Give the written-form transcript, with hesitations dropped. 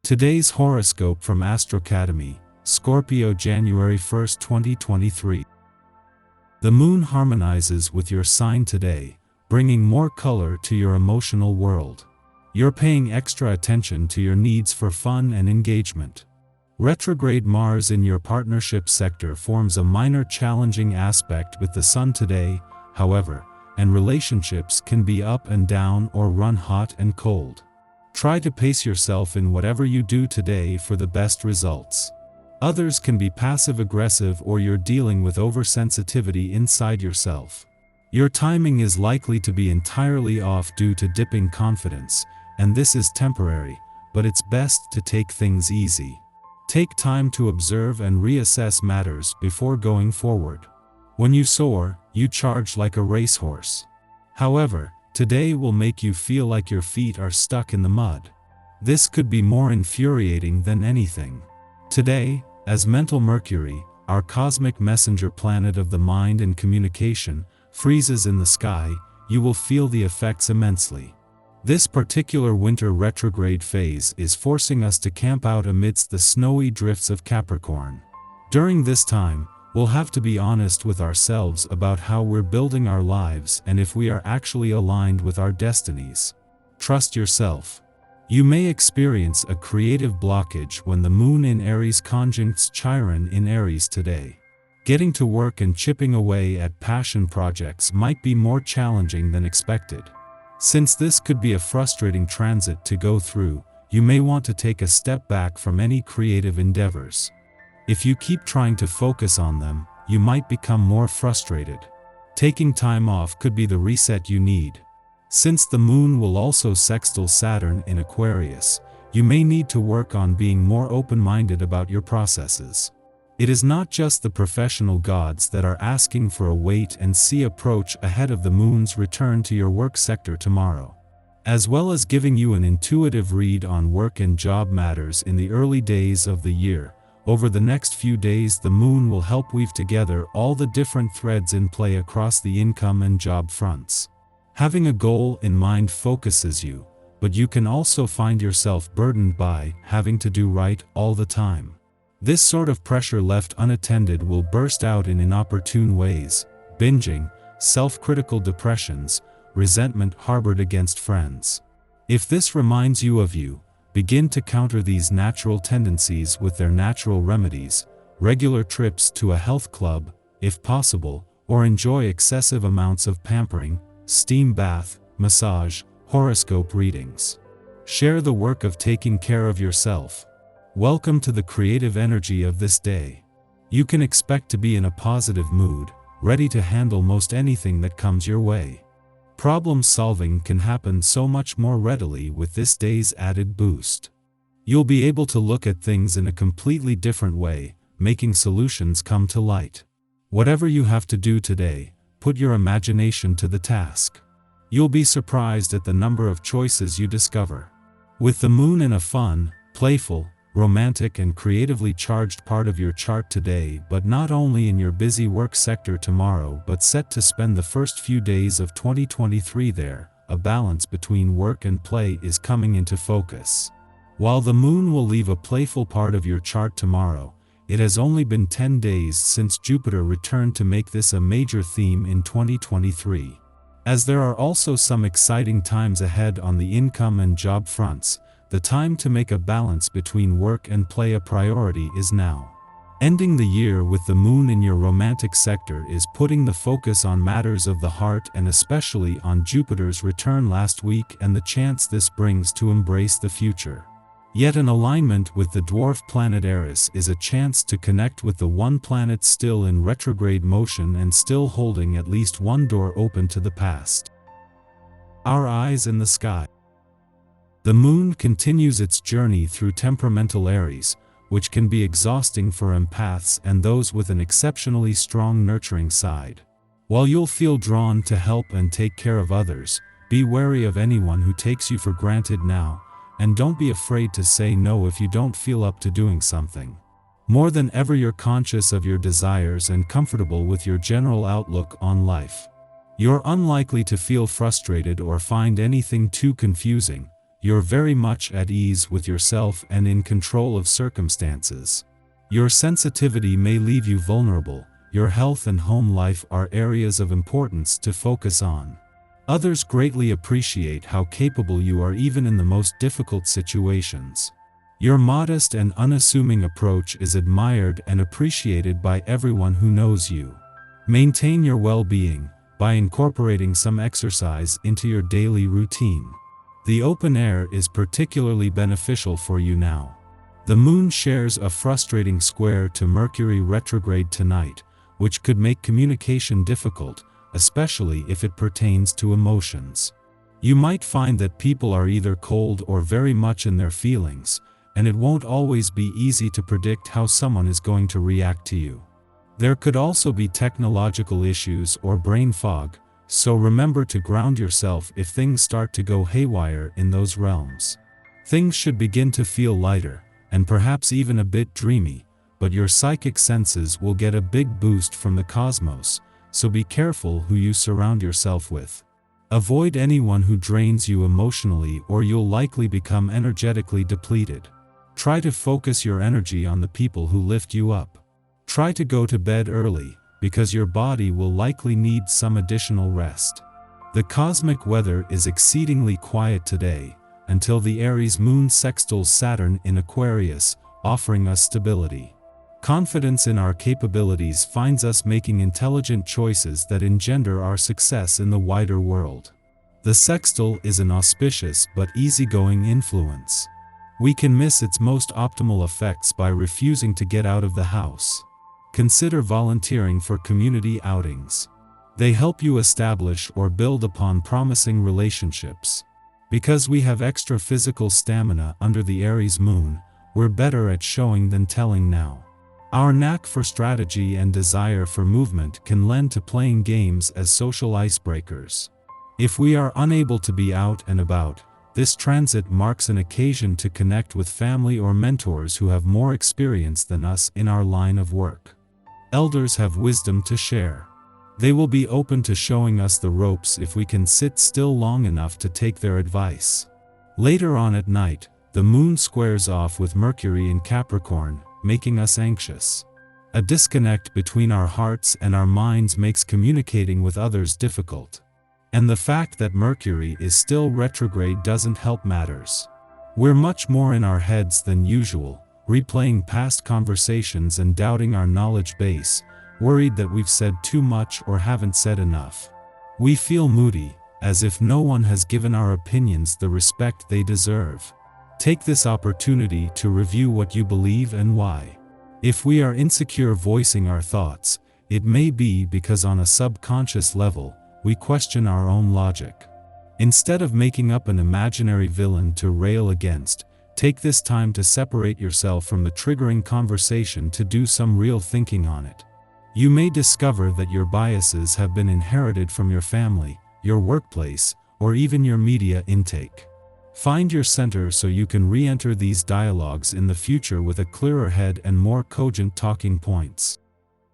Today's horoscope from Astrocademy, Scorpio January 1, 2023. The moon harmonizes with your sign today, bringing more color to your emotional world. You're paying extra attention to your needs for fun and engagement. Retrograde Mars in your partnership sector forms a minor challenging aspect with the Sun today, however, and relationships can be up and down or run hot and cold. Try to pace yourself in whatever you do today for the best results. Others can be passive-aggressive or you're dealing with oversensitivity inside yourself. Your timing is likely to be entirely off due to dipping confidence, and this is temporary, but it's best to take things easy. Take time to observe and reassess matters before going forward. When you soar, you charge like a racehorse. However, today will make you feel like your feet are stuck in the mud. This could be more infuriating than anything. Today, as mental Mercury, our cosmic messenger planet of the mind and communication, freezes in the sky, you will feel the effects immensely. This particular winter retrograde phase is forcing us to camp out amidst the snowy drifts of Capricorn. During this time, we'll have to be honest with ourselves about how we're building our lives and if we are actually aligned with our destinies. Trust yourself. You may experience a creative blockage when the moon in Aries conjuncts Chiron in Aries today. Getting to work and chipping away at passion projects might be more challenging than expected. Since this could be a frustrating transit to go through, you may want to take a step back from any creative endeavors. If you keep trying to focus on them, you might become more frustrated. Taking time off could be the reset you need. Since the moon will also sextile Saturn in Aquarius, you may need to work on being more open-minded about your processes. It is not just the professional gods that are asking for a wait-and-see approach ahead of the moon's return to your work sector tomorrow. As well as giving you an intuitive read on work and job matters in the early days of the year, over the next few days the moon will help weave together all the different threads in play across the income and job fronts. Having a goal in mind focuses you, but you can also find yourself burdened by having to do right all the time. This sort of pressure left unattended will burst out in inopportune ways: binging, self-critical depressions, resentment harbored against friends. If this reminds you of you, begin to counter these natural tendencies with their natural remedies: regular trips to a health club, if possible, or enjoy excessive amounts of pampering, steam bath, massage, horoscope readings. Share the work of taking care of yourself. Welcome to the creative energy of this day. You can expect to be in a positive mood, ready to handle most anything that comes your way. Problem solving can happen so much more readily with this day's added boost. You'll be able to look at things in a completely different way, making solutions come to light. Whatever you have to do today, put your imagination to the task. You'll be surprised at the number of choices you discover. With the moon in a fun, playful, romantic and creatively charged part of your chart today, but not only in your busy work sector tomorrow but set to spend the first few days of 2023 there, a balance between work and play is coming into focus. While the moon will leave a playful part of your chart tomorrow, it has only been 10 days since Jupiter returned to make this a major theme in 2023. As there are also some exciting times ahead on the income and job fronts, the time to make a balance between work and play a priority is now. Ending the year with the moon in your romantic sector is putting the focus on matters of the heart and especially on Jupiter's return last week and the chance this brings to embrace the future. Yet an alignment with the dwarf planet Eris is a chance to connect with the one planet still in retrograde motion and still holding at least one door open to the past. Our eyes in the sky. The moon continues its journey through temperamental Aries, which can be exhausting for empaths and those with an exceptionally strong nurturing side. While you'll feel drawn to help and take care of others, be wary of anyone who takes you for granted now, and don't be afraid to say no if you don't feel up to doing something. More than ever you're conscious of your desires and comfortable with your general outlook on life. You're unlikely to feel frustrated or find anything too confusing. you're very much at ease with yourself and in control of circumstances. Your sensitivity may leave you vulnerable. Your health and home life are areas of importance to focus on. Others greatly appreciate how capable you are even in the most difficult situations. Your modest and unassuming approach is admired and appreciated by everyone who knows you. Maintain your well-being by incorporating some exercise into your daily routine. The open air is particularly beneficial for you now. The moon shares a frustrating square to Mercury retrograde tonight, which could make communication difficult, especially if it pertains to emotions. You might find that people are either cold or very much in their feelings, and it won't always be easy to predict how someone is going to react to you. There could also be technological issues or brain fog, so remember to ground yourself if things start to go haywire in those realms. Things should begin to feel lighter, and perhaps even a bit dreamy, but your psychic senses will get a big boost from the cosmos, so be careful who you surround yourself with. Avoid anyone who drains you emotionally or you'll likely become energetically depleted. Try to focus your energy on the people who lift you up. Try to go to bed early, because your body will likely need some additional rest. The cosmic weather is exceedingly quiet today, until the Aries moon sextiles Saturn in Aquarius, offering us stability. Confidence in our capabilities finds us making intelligent choices that engender our success in the wider world. The sextile is an auspicious but easygoing influence. We can miss its most optimal effects by refusing to get out of the house. Consider volunteering for community outings. They help you establish or build upon promising relationships. Because we have extra physical stamina under the Aries moon, we're better at showing than telling now. Our knack for strategy and desire for movement can lend to playing games as social icebreakers. If we are unable to be out and about, this transit marks an occasion to connect with family or mentors who have more experience than us in our line of work. Elders have wisdom to share. They will be open to showing us the ropes if we can sit still long enough to take their advice. Later on at night, the moon squares off with Mercury in Capricorn, making us anxious. A disconnect between our hearts and our minds makes communicating with others difficult. And the fact that Mercury is still retrograde doesn't help matters. We're much more in our heads than usual, replaying past conversations and doubting our knowledge base, worried that we've said too much or haven't said enough. We feel moody, as if no one has given our opinions the respect they deserve. Take this opportunity to review what you believe and why. If we are insecure voicing our thoughts, it may be because on a subconscious level, we question our own logic. Instead of making up an imaginary villain to rail against, take this time to separate yourself from the triggering conversation to do some real thinking on it. You may discover that your biases have been inherited from your family, your workplace, or even your media intake. Find your center so you can re-enter these dialogues in the future with a clearer head and more cogent talking points.